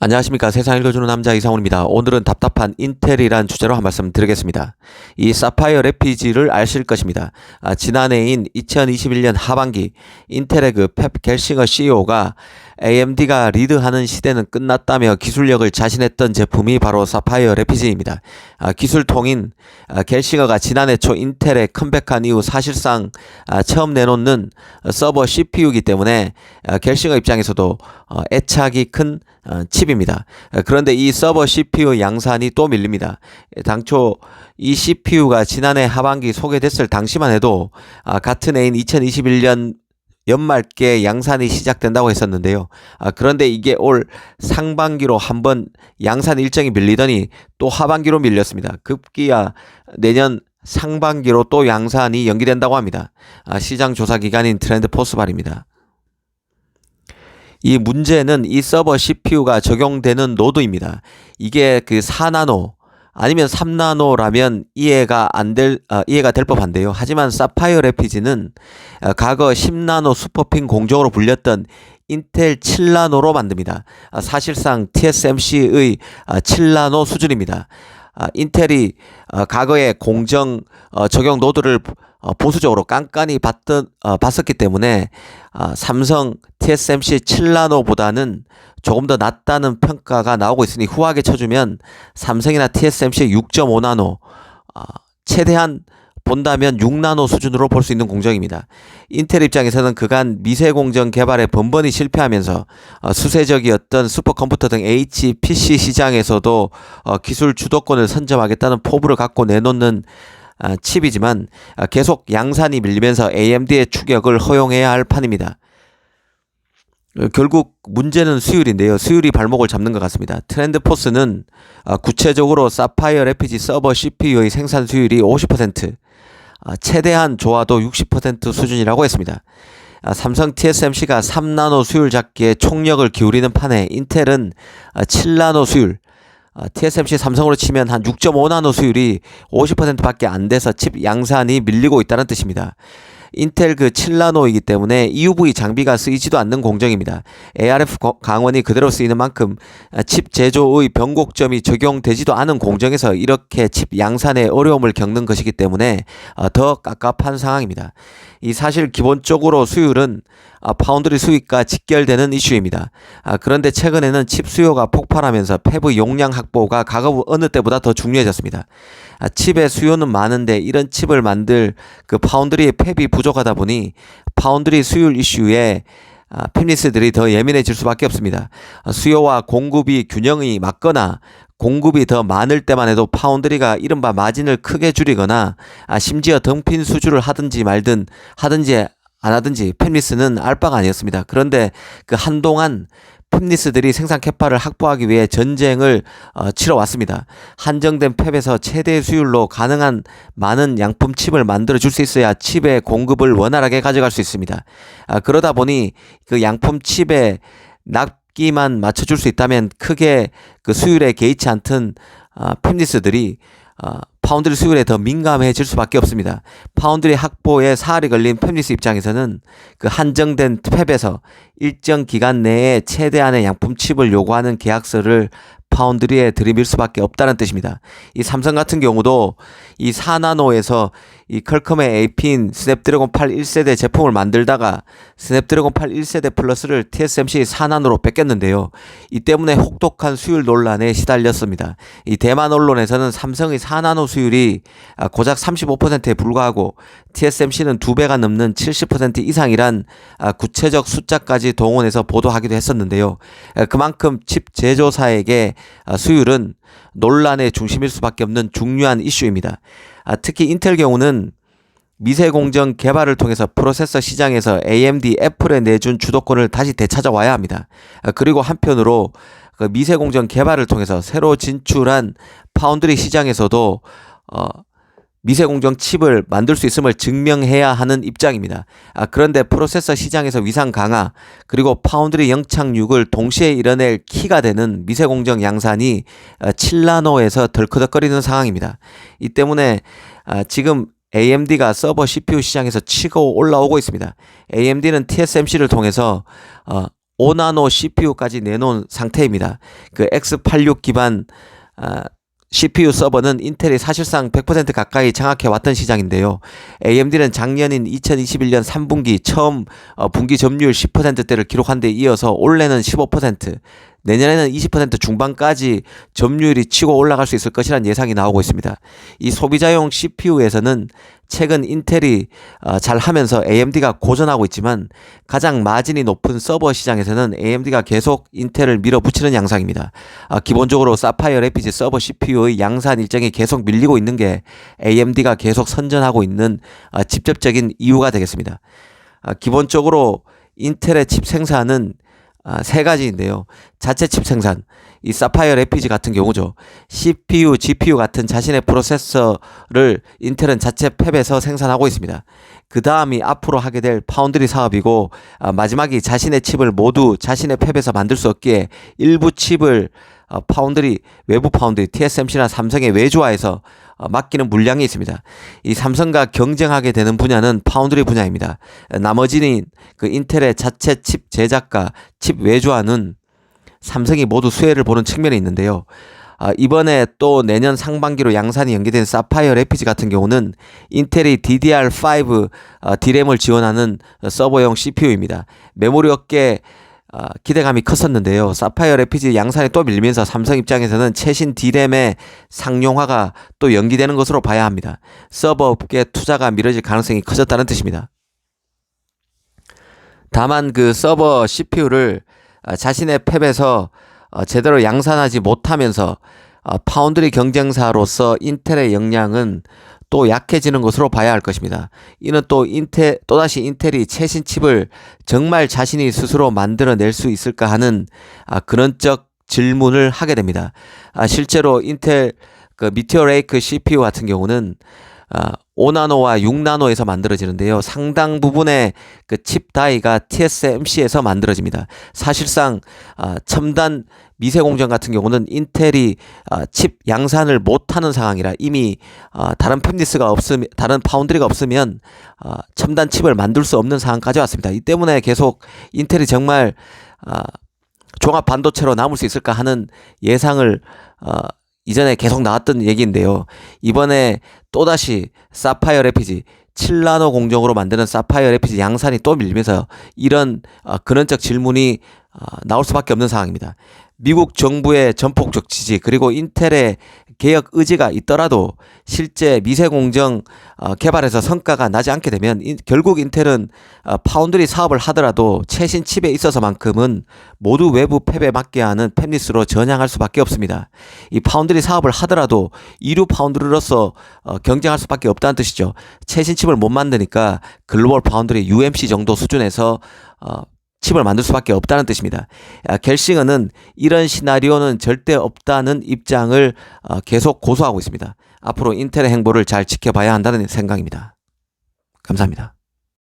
안녕하십니까. 세상 읽어주는 남자 이상훈입니다. 오늘은 답답한 인텔이란 주제로 한 말씀 드리겠습니다. 이 사파이어 래피지를 아실 것입니다. 지난해인 2021년 하반기 인텔의 펩 겔싱어 CEO가 AMD가 리드하는 시대는 끝났다며 기술력을 자신했던 제품이 바로 사파이어 래피지입니다. 기술통인 겔싱어가 지난해 초 인텔에 컴백한 이후 사실상 처음 내놓는 서버 CPU이기 때문에 겔싱어 입장에서도 애착이 큰 칩입니다. 그런데 이 서버 CPU 양산이 또 밀립니다. 당초 이 CPU가 지난해 하반기 소개됐을 당시만 해도 같은 해인 2021년 연말께 양산이 시작된다고 했었는데요. 그런데 이게 올 상반기로 한번 양산 일정이 밀리더니 또 하반기로 밀렸습니다. 급기야 내년 상반기로 또 양산이 연기된다고 합니다. 시장 조사 기관인 트렌드포스발입니다. 이 문제는 이 서버 CPU가 적용되는 노드입니다. 이게 그 4나노 아니면 3나노라면 이해가 될 법한데요. 하지만 사파이어 래피지는 과거 10나노 슈퍼핀 공정으로 불렸던 인텔 7나노로 만듭니다. 사실상 TSMC의 7나노 수준입니다. 인텔이 과거에 공정 적용 노드를 보수적으로 깐깐히 봤었기 때문에 삼성 TSMC 7나노보다는 조금 더 낫다는 평가가 나오고 있으니 후하게 쳐주면 삼성이나 TSMC 6.5나노 최대한 본다면 6나노 수준으로 볼 수 있는 공정입니다. 인텔 입장에서는 그간 미세 공정 개발에 번번이 실패하면서 수세적이었던 슈퍼컴퓨터 등 HPC 시장에서도 기술 주도권을 선점하겠다는 포부를 갖고 내놓는 칩이지만 계속 양산이 밀리면서 AMD의 추격을 허용해야 할 판입니다. 결국 문제는 수율인데요. 수율이 발목을 잡는 것 같습니다. 트렌드포스는 구체적으로 사파이어 래피지 서버 CPU의 생산 수율이 50%, 최대한 좋아도 60% 수준이라고 했습니다. 삼성 TSMC가 3나노 수율 잡기에 총력을 기울이는 판에 인텔은 7나노 수율, TSMC 삼성으로 치면 한 6.5나노 수율이 50%밖에 안 돼서 칩 양산이 밀리고 있다는 뜻입니다. 인텔 7나노이기 때문에 EUV 장비가 쓰이지도 않는 공정입니다. ARF 강원이 그대로 쓰이는 만큼 칩 제조의 변곡점이 적용되지도 않은 공정에서 이렇게 칩 양산에 어려움을 겪는 것이기 때문에 더 깝깝한 상황입니다. 이 사실 기본적으로 수율은 파운드리 수익과 직결되는 이슈입니다. 그런데 최근에는 칩 수요가 폭발하면서 팹의 용량 확보가 과거 어느 때보다 더 중요해졌습니다. 칩의 수요는 많은데 이런 칩을 만들 파운드리의 팹이 부족하다 보니 파운드리 수율 이슈에 팹리스들이 더 예민해질 수밖에 없습니다. 수요와 공급이 균형이 맞거나 공급이 더 많을 때만 해도 파운드리가 이른바 마진을 크게 줄이거나 심지어 덤핀 수주를 하든지 말든 하든지 안 하든지 팹리스는 알 바가 아니었습니다. 그런데 한동안 팹리스들이 생산 캐파를 확보하기 위해 전쟁을 치러왔습니다. 한정된 팹에서 최대 수율로 가능한 많은 양품 칩을 만들어 줄 수 있어야 칩의 공급을 원활하게 가져갈 수 있습니다. 그러다 보니 양품 칩의 납기만 맞춰줄 수 있다면 크게 수율에 개의치 않던 팹리스들이 파운드리 수율에 더 민감해질 수밖에 없습니다. 파운드리 확보에 사활이 걸린 팹리스 입장에서는 한정된 팹에서 일정 기간 내에 최대한의 양품 칩을 요구하는 계약서를 파운드리에 들이밀 수밖에 없다는 뜻입니다. 이 삼성 같은 경우도 이 4나노에서 이 퀄컴의 AP인 스냅드래곤 8 1세대 제품을 만들다가 스냅드래곤 8 1세대 플러스를 TSMC 4나노로 뺏겼는데요. 이 때문에 혹독한 수율 논란에 시달렸습니다. 이 대만 언론에서는 삼성의 4나노 수율이 고작 35%에 불과하고 TSMC는 2배가 넘는 70% 이상이란 구체적 숫자까지 동원해서 보도하기도 했었는데요. 그만큼 칩 제조사에게 수율은 논란의 중심일 수밖에 없는 중요한 이슈입니다. 특히 인텔 경우는 미세공정 개발을 통해서 프로세서 시장에서 AMD, 애플에 내준 주도권을 다시 되찾아와야 합니다. 그리고 한편으로 미세공정 개발을 통해서 새로 진출한 파운드리 시장에서도 미세공정 칩을 만들 수 있음을 증명해야 하는 입장입니다. 그런데 프로세서 시장에서 위상 강화 그리고 파운드리 영착륙을 동시에 이뤄낼 키가 되는 미세공정 양산이 7나노에서 덜커덕거리는 상황입니다. 이 때문에 지금 AMD가 서버 CPU 시장에서 치고 올라오고 있습니다. AMD는 TSMC를 통해서 5나노 CPU까지 내놓은 상태입니다. 그 X86 기반 CPU 서버는 인텔이 사실상 100% 가까이 장악해 왔던 시장인데요. AMD는 작년인 2021년 3분기 처음 분기 점유율 10%대를 기록한 데 이어서 올해는 15%, 내년에는 20% 중반까지 점유율이 치고 올라갈 수 있을 것이라는 예상이 나오고 있습니다. 이 소비자용 CPU에서는 최근 인텔이 잘 하면서 AMD가 고전하고 있지만 가장 마진이 높은 서버 시장에서는 AMD가 계속 인텔을 밀어붙이는 양상입니다. 기본적으로 사파이어 래피드 서버 CPU의 양산 일정이 계속 밀리고 있는 게 AMD가 계속 선전하고 있는 직접적인 이유가 되겠습니다. 기본적으로 인텔의 칩 생산은 세 가지인데요. 자체 칩 생산, 이 사파이어 래피드 같은 경우죠. CPU, GPU 같은 자신의 프로세서를 인텔은 자체 팹에서 생산하고 있습니다. 그 다음이 앞으로 하게 될 파운드리 사업이고, 마지막이 자신의 칩을 모두 자신의 팹에서 만들 수 없기에 일부 칩을 파운드리, 외부 파운드리, TSMC나 삼성의 외주화에서 맡기는 물량이 있습니다. 이 삼성과 경쟁하게 되는 분야는 파운드리 분야입니다. 나머지는 그 인텔의 자체 칩 제작과 칩 외주화는 삼성이 모두 수혜를 보는 측면이 있는데요. 이번에 또 내년 상반기로 양산이 연기된 사파이어 래피드 같은 경우는 인텔이 DDR5 D램을 지원하는 서버용 CPU입니다. 메모리 업계 기대감이 컸었는데요. 사파이어 래피드 양산이 또 밀리면서 삼성 입장에서는 최신 D램의 상용화가 또 연기되는 것으로 봐야 합니다. 서버 업계 투자가 미뤄질 가능성이 커졌다는 뜻입니다. 다만 그 서버 CPU를 자신의 팹에서 제대로 양산하지 못하면서 파운드리 경쟁사로서 인텔의 역량은 또 약해지는 것으로 봐야 할 것입니다. 이는 또 또다시 인텔이 최신 칩을 정말 자신이 스스로 만들어낼 수 있을까 하는 근원적 질문을 하게 됩니다. 실제로 인텔 그 미티어 레이크 CPU 같은 경우는 5나노와 6나노에서 만들어지는데요. 상당 부분의 그 칩 다이가 TSMC에서 만들어집니다. 사실상 첨단 미세공정 같은 경우는 인텔이 칩 양산을 못하는 상황이라 이미 다른 팹리스가 없으면, 다른 파운드리가 없으면 첨단 칩을 만들 수 없는 상황까지 왔습니다. 이 때문에 계속 인텔이 정말 종합 반도체로 남을 수 있을까 하는 예상을 이전에 계속 나왔던 얘기인데요. 이번에 또다시 사파이어 래피드 7나노 공정으로 만드는 사파이어 래피드 양산이 또 밀리면서 이런 근원적 질문이 나올 수밖에 없는 상황입니다. 미국 정부의 전폭적 지지 그리고 인텔의 개혁 의지가 있더라도 실제 미세공정 개발에서 성과가 나지 않게 되면 결국 인텔은 파운드리 사업을 하더라도 최신 칩에 있어서만큼은 모두 외부 팹에 맡게 하는 팹리스로 전향할 수밖에 없습니다. 이 파운드리 사업을 하더라도 이류 파운드리로서 경쟁할 수밖에 없다는 뜻이죠. 최신 칩을 못 만드니까 글로벌 파운드리 UMC 정도 수준에서 칩을 만들 수밖에 없다는 뜻입니다. 갤싱어는 이런 시나리오는 절대 없다는 입장을 계속 고수하고 있습니다. 앞으로 인텔의 행보를 잘 지켜봐야 한다는 생각입니다. 감사합니다.